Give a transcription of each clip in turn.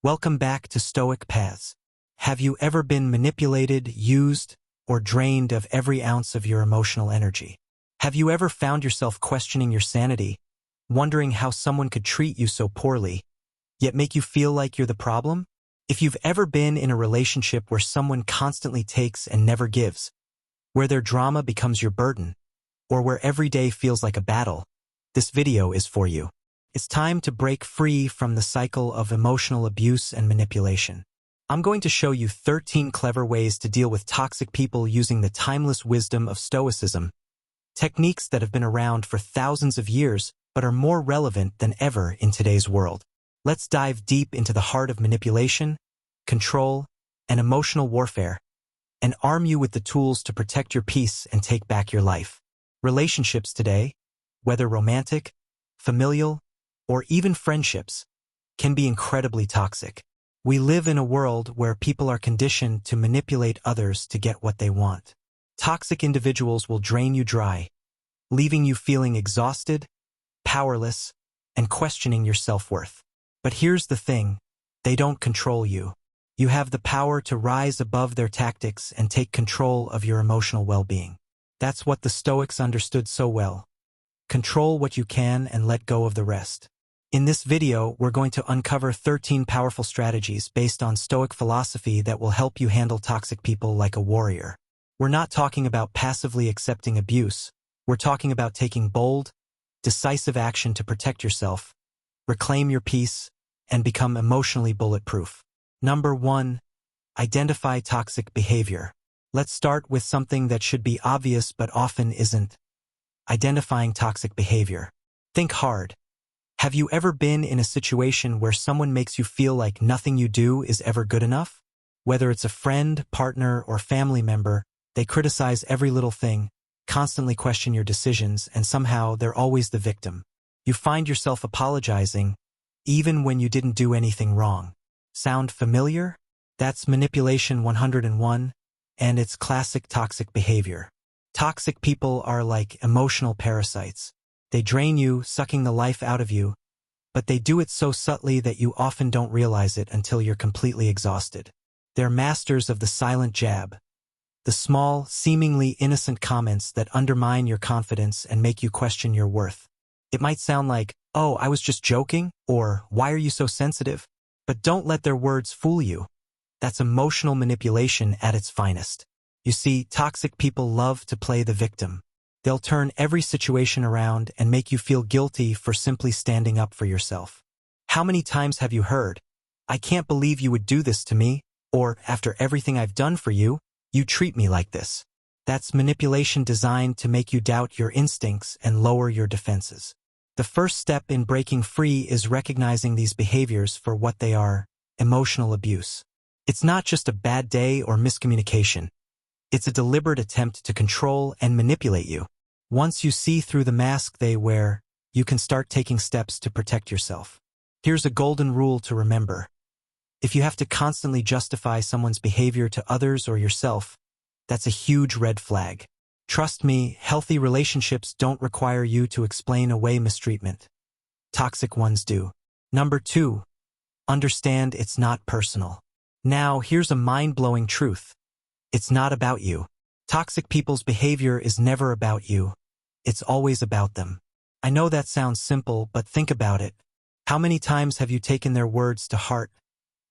Welcome back to Stoic Paths. Have you ever been manipulated, used, or drained of every ounce of your emotional energy? Have you ever found yourself questioning your sanity, wondering how someone could treat you so poorly, yet make you feel like you're the problem? If you've ever been in a relationship where someone constantly takes and never gives, where their drama becomes your burden, or where every day feels like a battle, this video is for you. It's time to break free from the cycle of emotional abuse and manipulation. I'm going to show you 13 clever ways to deal with toxic people using the timeless wisdom of Stoicism, techniques that have been around for thousands of years but are more relevant than ever in today's world. Let's dive deep into the heart of manipulation, control, and emotional warfare, and arm you with the tools to protect your peace and take back your life. Relationships today, whether romantic, familial, or even friendships, can be incredibly toxic. We live in a world where people are conditioned to manipulate others to get what they want. Toxic individuals will drain you dry, leaving you feeling exhausted, powerless, and questioning your self-worth. But here's the thing, they don't control you. You have the power to rise above their tactics and take control of your emotional well-being. That's what the Stoics understood so well. Control what you can and let go of the rest. In this video, we're going to uncover 13 powerful strategies based on Stoic philosophy that will help you handle toxic people like a warrior. We're not talking about passively accepting abuse. We're talking about taking bold, decisive action to protect yourself, reclaim your peace, and become emotionally bulletproof. Number 1. Identify toxic behavior. Let's start with something that should be obvious but often isn't. Identifying toxic behavior. Think hard. Have you ever been in a situation where someone makes you feel like nothing you do is ever good enough? Whether it's a friend, partner, or family member, they criticize every little thing, constantly question your decisions, and somehow they're always the victim. You find yourself apologizing, even when you didn't do anything wrong. Sound familiar? That's manipulation 101, and it's classic toxic behavior. Toxic people are like emotional parasites. They drain you, sucking the life out of you, but they do it so subtly that you often don't realize it until you're completely exhausted. They're masters of the silent jab, the small, seemingly innocent comments that undermine your confidence and make you question your worth. It might sound like, "Oh, I was just joking," or "Why are you so sensitive?" But don't let their words fool you. That's emotional manipulation at its finest. You see, toxic people love to play the victim. They'll turn every situation around and make you feel guilty for simply standing up for yourself. How many times have you heard, "I can't believe you would do this to me," or "After everything I've done for you, you treat me like this"? That's manipulation designed to make you doubt your instincts and lower your defenses. The first step in breaking free is recognizing these behaviors for what they are: emotional abuse. It's not just a bad day or miscommunication. It's a deliberate attempt to control and manipulate you. Once you see through the mask they wear, you can start taking steps to protect yourself. Here's a golden rule to remember. If you have to constantly justify someone's behavior to others or yourself, that's a huge red flag. Trust me, healthy relationships don't require you to explain away mistreatment. Toxic ones do. Number 2. Understand it's not personal. Now, here's a mind-blowing truth. It's not about you. Toxic people's behavior is never about you. It's always about them. I know that sounds simple, but think about it. How many times have you taken their words to heart,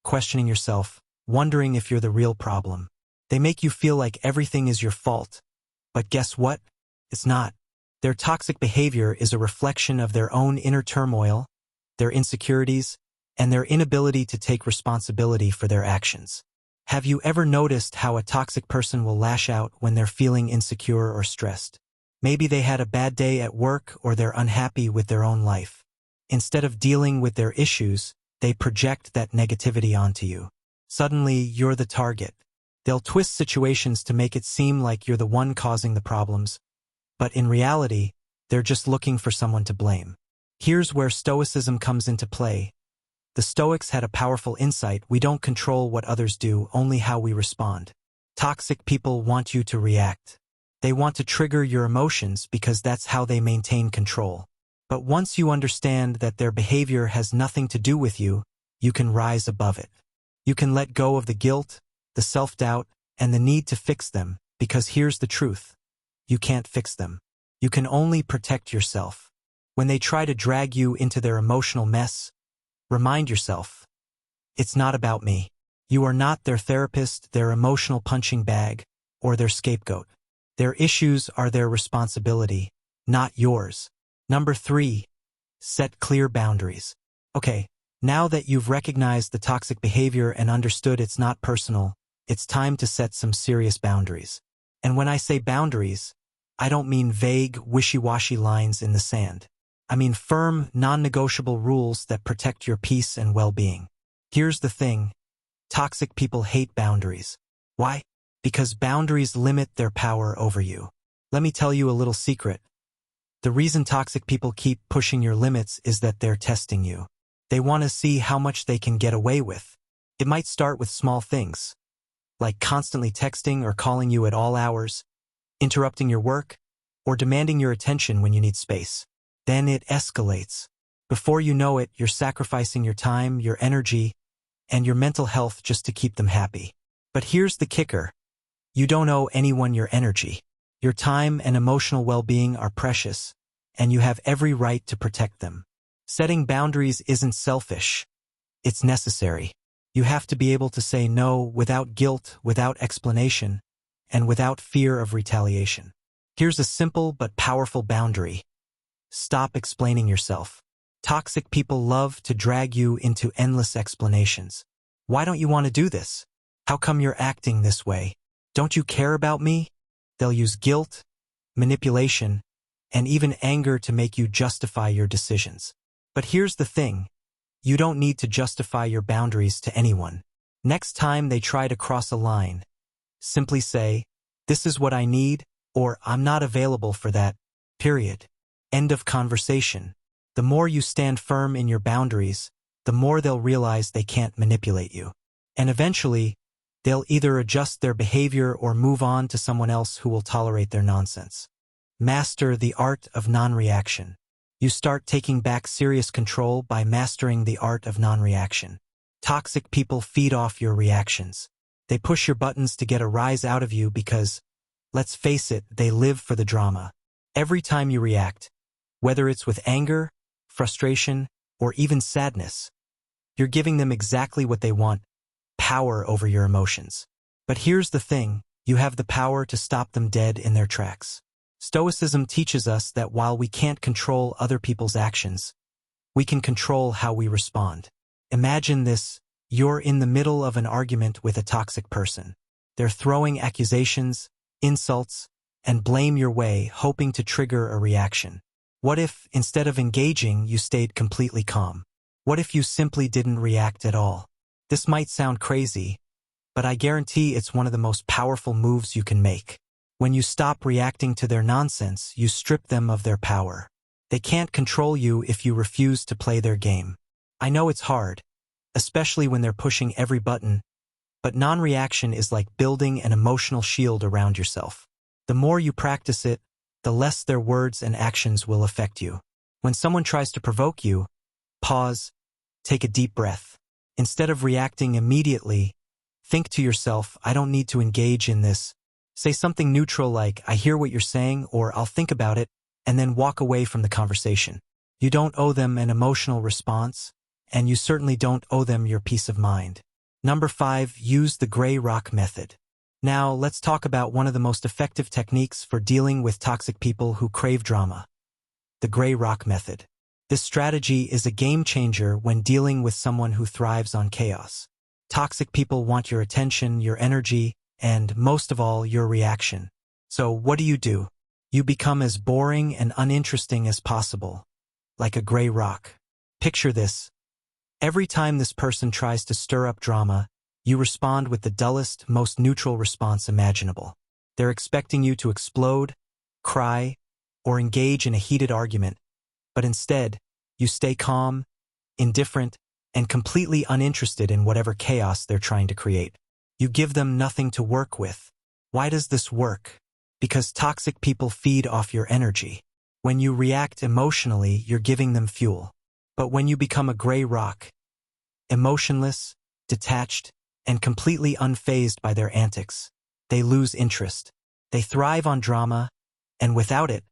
questioning yourself, wondering if you're the real problem? They make you feel like everything is your fault. But guess what? It's not. Their toxic behavior is a reflection of their own inner turmoil, their insecurities, and their inability to take responsibility for their actions. Have you ever noticed how a toxic person will lash out when they're feeling insecure or stressed? Maybe they had a bad day at work or they're unhappy with their own life. Instead of dealing with their issues, they project that negativity onto you. Suddenly, you're the target. They'll twist situations to make it seem like you're the one causing the problems, but in reality, they're just looking for someone to blame. Here's where Stoicism comes into play. The Stoics had a powerful insight: we don't control what others do, only how we respond. Toxic people want you to react. They want to trigger your emotions because that's how they maintain control. But once you understand that their behavior has nothing to do with you, you can rise above it. You can let go of the guilt, the self-doubt, and the need to fix them, because here's the truth. You can't fix them. You can only protect yourself. When they try to drag you into their emotional mess, remind yourself, it's not about me. You are not their therapist, their emotional punching bag, or their scapegoat. Their issues are their responsibility, not yours. Number 3, set clear boundaries. Okay, now that you've recognized the toxic behavior and understood it's not personal, it's time to set some serious boundaries. And when I say boundaries, I don't mean vague, wishy-washy lines in the sand. I mean firm, non-negotiable rules that protect your peace and well-being. Here's the thing. Toxic people hate boundaries. Why? Because boundaries limit their power over you. Let me tell you a little secret. The reason toxic people keep pushing your limits is that they're testing you. They want to see how much they can get away with. It might start with small things, like constantly texting or calling you at all hours, interrupting your work, or demanding your attention when you need space. Then it escalates. Before you know it, you're sacrificing your time, your energy, and your mental health just to keep them happy. But here's the kicker. You don't owe anyone your energy. Your time and emotional well-being are precious, and you have every right to protect them. Setting boundaries isn't selfish. It's necessary. You have to be able to say no without guilt, without explanation, and without fear of retaliation. Here's a simple but powerful boundary. Stop explaining yourself. Toxic people love to drag you into endless explanations. Why don't you want to do this? How come you're acting this way? Don't you care about me? They'll use guilt, manipulation, and even anger to make you justify your decisions. But here's the thing. You don't need to justify your boundaries to anyone. Next time they try to cross a line, simply say, "This is what I need," or "I'm not available for that," period. End of conversation. The more you stand firm in your boundaries, the more they'll realize they can't manipulate you. And eventually, they'll either adjust their behavior or move on to someone else who will tolerate their nonsense. Master the art of non-reaction. You start taking back serious control by mastering the art of non-reaction. Toxic people feed off your reactions. They push your buttons to get a rise out of you because, let's face it, they live for the drama. Every time you react, whether it's with anger, frustration, or even sadness, you're giving them exactly what they want, power over your emotions. But here's the thing, you have the power to stop them dead in their tracks. Stoicism teaches us that while we can't control other people's actions, we can control how we respond. Imagine this, you're in the middle of an argument with a toxic person. They're throwing accusations, insults, and blame your way, hoping to trigger a reaction. What if, instead of engaging, you stayed completely calm? What if you simply didn't react at all? This might sound crazy, but I guarantee it's one of the most powerful moves you can make. When you stop reacting to their nonsense, you strip them of their power. They can't control you if you refuse to play their game. I know it's hard, especially when they're pushing every button, but non-reaction is like building an emotional shield around yourself. The more you practice it, the less their words and actions will affect you. When someone tries to provoke you, pause, take a deep breath. Instead of reacting immediately, think to yourself, I don't need to engage in this. Say something neutral like, I hear what you're saying, or I'll think about it, and then walk away from the conversation. You don't owe them an emotional response, and you certainly don't owe them your peace of mind. Number 5, use the gray rock method. Now, let's talk about one of the most effective techniques for dealing with toxic people who crave drama. The gray rock method. This strategy is a game changer when dealing with someone who thrives on chaos. Toxic people want your attention, your energy, and, most of all, your reaction. So what do? You become as boring and uninteresting as possible, like a gray rock. Picture this. Every time this person tries to stir up drama, you respond with the dullest, most neutral response imaginable. They're expecting you to explode, cry, or engage in a heated argument, but instead, you stay calm, indifferent, and completely uninterested in whatever chaos they're trying to create. You give them nothing to work with. Why does this work? Because toxic people feed off your energy. When you react emotionally, you're giving them fuel. But when you become a gray rock, emotionless, detached, and completely unfazed by their antics. They lose interest. They thrive on drama, and without it,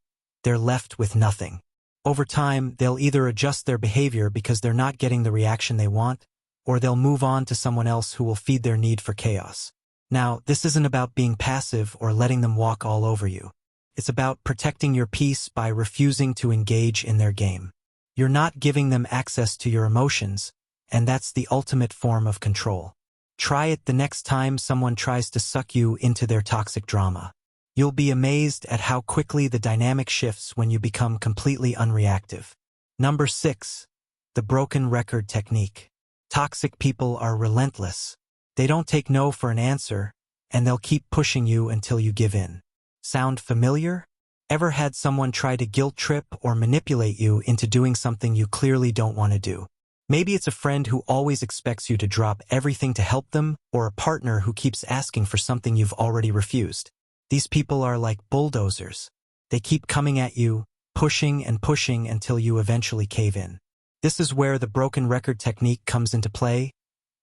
they're left with nothing. Over time, they'll either adjust their behavior because they're not getting the reaction they want, or they'll move on to someone else who will feed their need for chaos. Now, this isn't about being passive or letting them walk all over you. It's about protecting your peace by refusing to engage in their game. You're not giving them access to your emotions, and that's the ultimate form of control. Try it the next time someone tries to suck you into their toxic drama. You'll be amazed at how quickly the dynamic shifts when you become completely unreactive. Number 6. The broken record technique. Toxic people are relentless. They don't take no for an answer, and they'll keep pushing you until you give in. Sound familiar? Ever had someone try to guilt trip or manipulate you into doing something you clearly don't want to do? Maybe it's a friend who always expects you to drop everything to help them, or a partner who keeps asking for something you've already refused. These people are like bulldozers. They keep coming at you, pushing and pushing until you eventually cave in. This is where the broken record technique comes into play,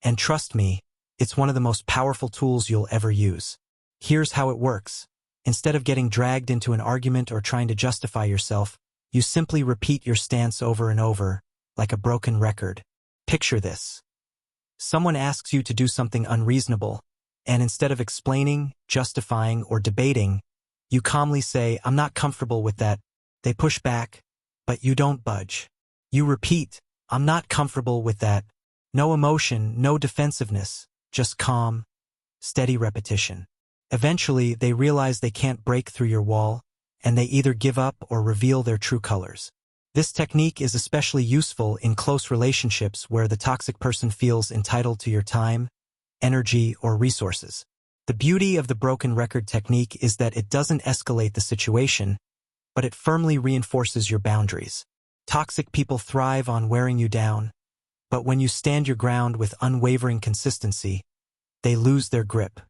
and trust me, it's one of the most powerful tools you'll ever use. Here's how it works. Instead of getting dragged into an argument or trying to justify yourself, you simply repeat your stance over and over, like a broken record. Picture this. Someone asks you to do something unreasonable, and instead of explaining, justifying, or debating, you calmly say, "I'm not comfortable with that." They push back, but you don't budge. You repeat, "I'm not comfortable with that." No emotion, no defensiveness, just calm, steady repetition. Eventually, they realize they can't break through your wall, and they either give up or reveal their true colors. This technique is especially useful in close relationships where the toxic person feels entitled to your time, energy, or resources. The beauty of the broken record technique is that it doesn't escalate the situation, but it firmly reinforces your boundaries. Toxic people thrive on wearing you down, but when you stand your ground with unwavering consistency, they lose their grip.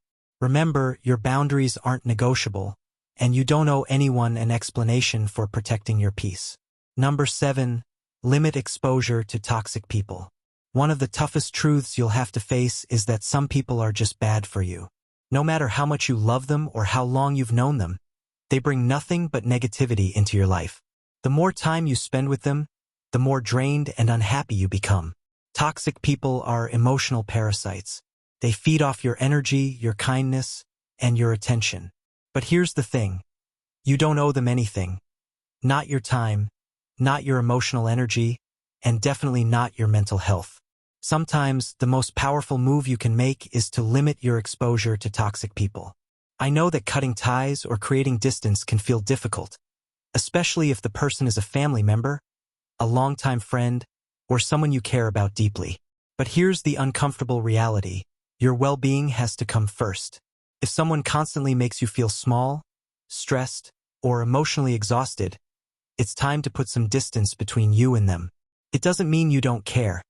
Remember, your boundaries aren't negotiable, and you don't owe anyone an explanation for protecting your peace. Number 7. Limit exposure to toxic people. One of the toughest truths you'll have to face is that some people are just bad for you. No matter how much you love them or how long you've known them, they bring nothing but negativity into your life. The more time you spend with them, the more drained and unhappy you become. Toxic people are emotional parasites. They feed off your energy, your kindness, and your attention. But here's the thing. You don't owe them anything. Not your time, not your emotional energy, and definitely not your mental health. Sometimes, the most powerful move you can make is to limit your exposure to toxic people. I know that cutting ties or creating distance can feel difficult, especially if the person is a family member, a longtime friend, or someone you care about deeply. But here's the uncomfortable reality. Your well-being has to come first. If someone constantly makes you feel small, stressed, or emotionally exhausted, it's time to put some distance between you and them. It doesn't mean you don't care.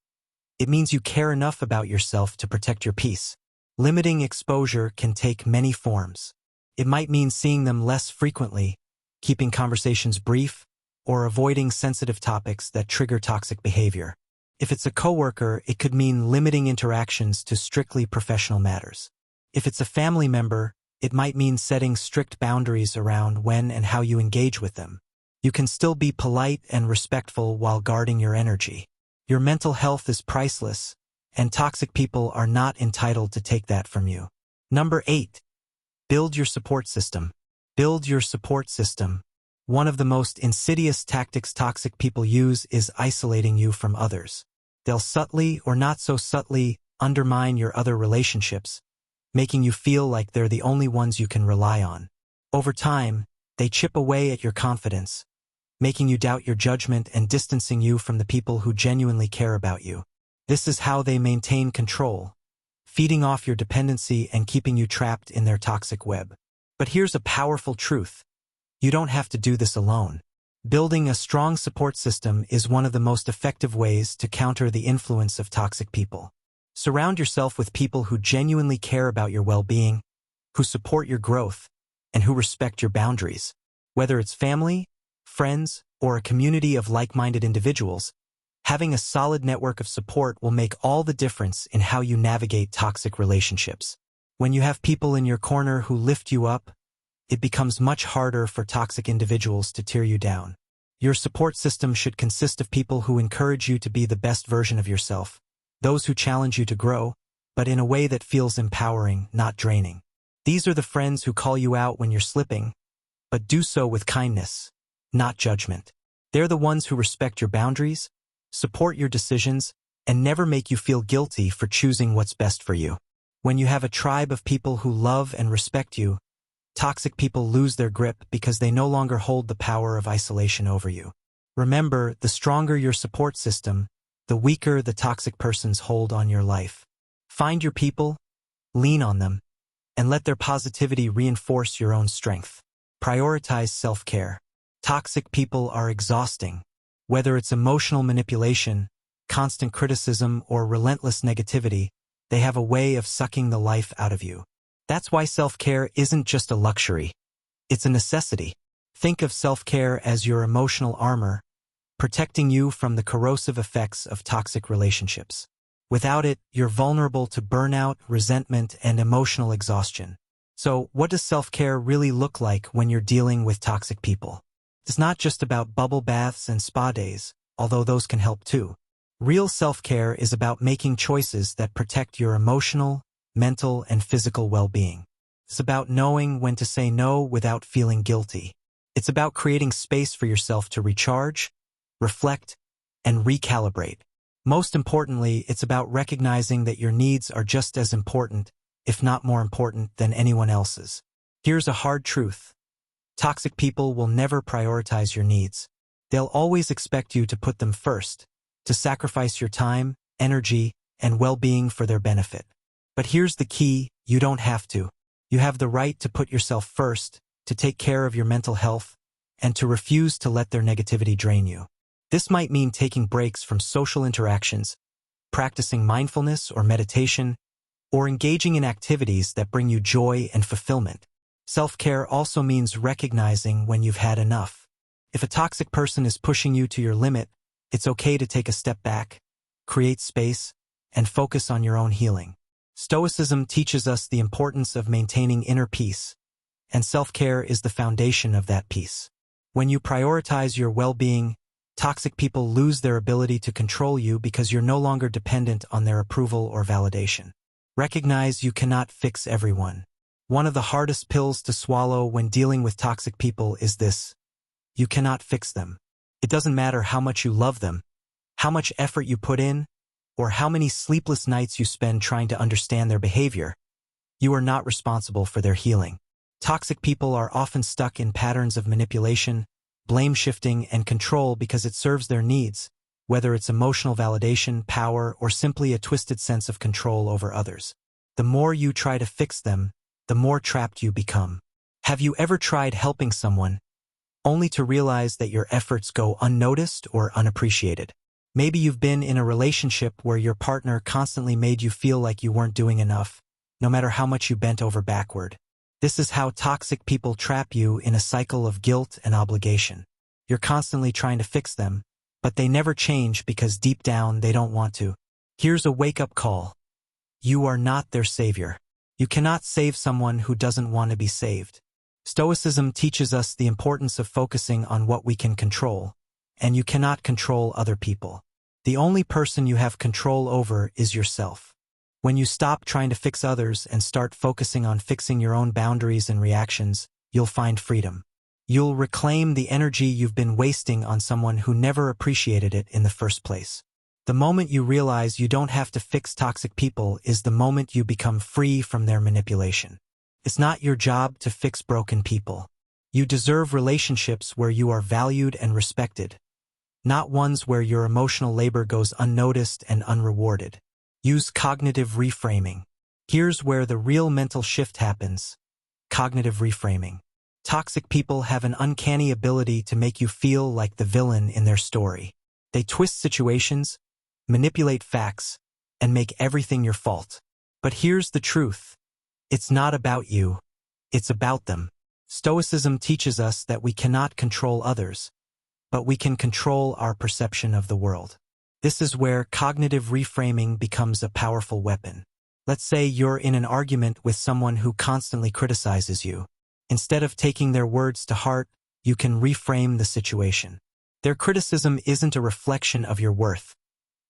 It means you care enough about yourself to protect your peace. Limiting exposure can take many forms. It might mean seeing them less frequently, keeping conversations brief, or avoiding sensitive topics that trigger toxic behavior. If it's a coworker, it could mean limiting interactions to strictly professional matters. If it's a family member, it might mean setting strict boundaries around when and how you engage with them. You can still be polite and respectful while guarding your energy. Your mental health is priceless, and toxic people are not entitled to take that from you. Number 8. Build your support system. Build your support system. One of the most insidious tactics toxic people use is isolating you from others. They'll subtly or not so subtly undermine your other relationships, making you feel like they're the only ones you can rely on. Over time, they chip away at your confidence, making you doubt your judgment and distancing you from the people who genuinely care about you. This is how they maintain control, feeding off your dependency and keeping you trapped in their toxic web. But here's a powerful truth. You don't have to do this alone. Building a strong support system is one of the most effective ways to counter the influence of toxic people. Surround yourself with people who genuinely care about your well-being, who support your growth, and who respect your boundaries. Whether it's family, friends, or a community of like-minded individuals, Having a solid network of support will make all the difference in how you navigate toxic relationships. When you have people in your corner who lift you up, it becomes much harder for toxic individuals to tear you down. Your support system should consist of people who encourage you to be the best version of yourself, those who challenge you to grow, but in a way that feels empowering, not draining. These are the friends who call you out when you're slipping, but do so with kindness, not judgment. They're the ones who respect your boundaries, support your decisions, and never make you feel guilty for choosing what's best for you. When you have a tribe of people who love and respect you, toxic people lose their grip because they no longer hold the power of isolation over you. Remember, the stronger your support system, the weaker the toxic person's hold on your life. Find your people, lean on them, and let their positivity reinforce your own strength. Prioritize self-care. Toxic people are exhausting. Whether it's emotional manipulation, constant criticism, or relentless negativity, they have a way of sucking the life out of you. That's why self-care isn't just a luxury. It's a necessity. Think of self-care as your emotional armor, protecting you from the corrosive effects of toxic relationships. Without it, you're vulnerable to burnout, resentment, and emotional exhaustion. So, what does self-care really look like when you're dealing with toxic people? It's not just about bubble baths and spa days, although those can help too. Real self-care is about making choices that protect your emotional, mental, and physical well-being. It's about knowing when to say no without feeling guilty. It's about creating space for yourself to recharge, reflect, and recalibrate. Most importantly, it's about recognizing that your needs are just as important, if not more important, than anyone else's. Here's a hard truth. Toxic people will never prioritize your needs. They'll always expect you to put them first, to sacrifice your time, energy, and well-being for their benefit. But here's the key, you don't have to. You have the right to put yourself first, to take care of your mental health, and to refuse to let their negativity drain you. This might mean taking breaks from social interactions, practicing mindfulness or meditation, or engaging in activities that bring you joy and fulfillment. Self-care also means recognizing when you've had enough. If a toxic person is pushing you to your limit, it's okay to take a step back, create space, and focus on your own healing. Stoicism teaches us the importance of maintaining inner peace, and self-care is the foundation of that peace. When you prioritize your well-being, toxic people lose their ability to control you because you're no longer dependent on their approval or validation. Recognize you cannot fix everyone. One of the hardest pills to swallow when dealing with toxic people is this: you cannot fix them. It doesn't matter how much you love them, how much effort you put in, or how many sleepless nights you spend trying to understand their behavior. You are not responsible for their healing. Toxic people are often stuck in patterns of manipulation, blame-shifting, and control because it serves their needs, whether it's emotional validation, power, or simply a twisted sense of control over others. The more you try to fix them, the more trapped you become. Have you ever tried helping someone, only to realize that your efforts go unnoticed or unappreciated? Maybe you've been in a relationship where your partner constantly made you feel like you weren't doing enough, no matter how much you bent over backward. This is how toxic people trap you in a cycle of guilt and obligation. You're constantly trying to fix them, but they never change because deep down they don't want to. Here's a wake-up call. You are not their savior. You cannot save someone who doesn't want to be saved. Stoicism teaches us the importance of focusing on what we can control, and you cannot control other people. The only person you have control over is yourself. When you stop trying to fix others and start focusing on fixing your own boundaries and reactions, you'll find freedom. You'll reclaim the energy you've been wasting on someone who never appreciated it in the first place. The moment you realize you don't have to fix toxic people is the moment you become free from their manipulation. It's not your job to fix broken people. You deserve relationships where you are valued and respected, not ones where your emotional labor goes unnoticed and unrewarded. Use cognitive reframing. Here's where the real mental shift happens. Cognitive reframing. Toxic people have an uncanny ability to make you feel like the villain in their story. They twist situations, manipulate facts, and make everything your fault. But here's the truth. It's not about you. It's about them. Stoicism teaches us that we cannot control others, but we can control our perception of the world. This is where cognitive reframing becomes a powerful weapon. Let's say you're in an argument with someone who constantly criticizes you. Instead of taking their words to heart, you can reframe the situation. Their criticism isn't a reflection of your worth.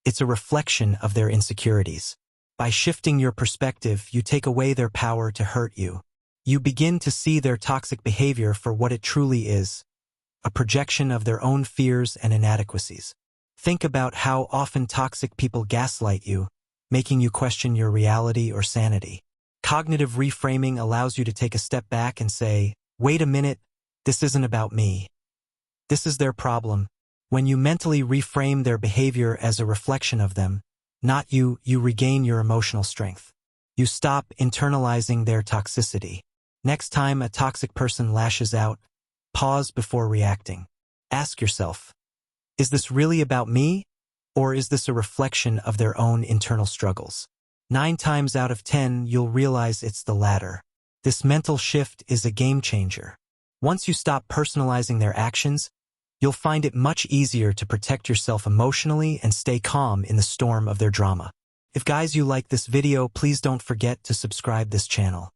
It's a reflection of their insecurities. By shifting your perspective, you take away their power to hurt you. You begin to see their toxic behavior for what it truly is, a projection of their own fears and inadequacies. Think about how often toxic people gaslight you, making you question your reality or sanity. Cognitive reframing allows you to take a step back and say, wait a minute, this isn't about me. This is their problem. When you mentally reframe their behavior as a reflection of them, not you, you regain your emotional strength. You stop internalizing their toxicity. Next time a toxic person lashes out, pause before reacting. Ask yourself, is this really about me, or is this a reflection of their own internal struggles? 9 times out of 10, you'll realize it's the latter. This mental shift is a game changer. Once you stop personalizing their actions, you'll find it much easier to protect yourself emotionally and stay calm in the storm of their drama. If guys you like this video, please don't forget to subscribe this channel.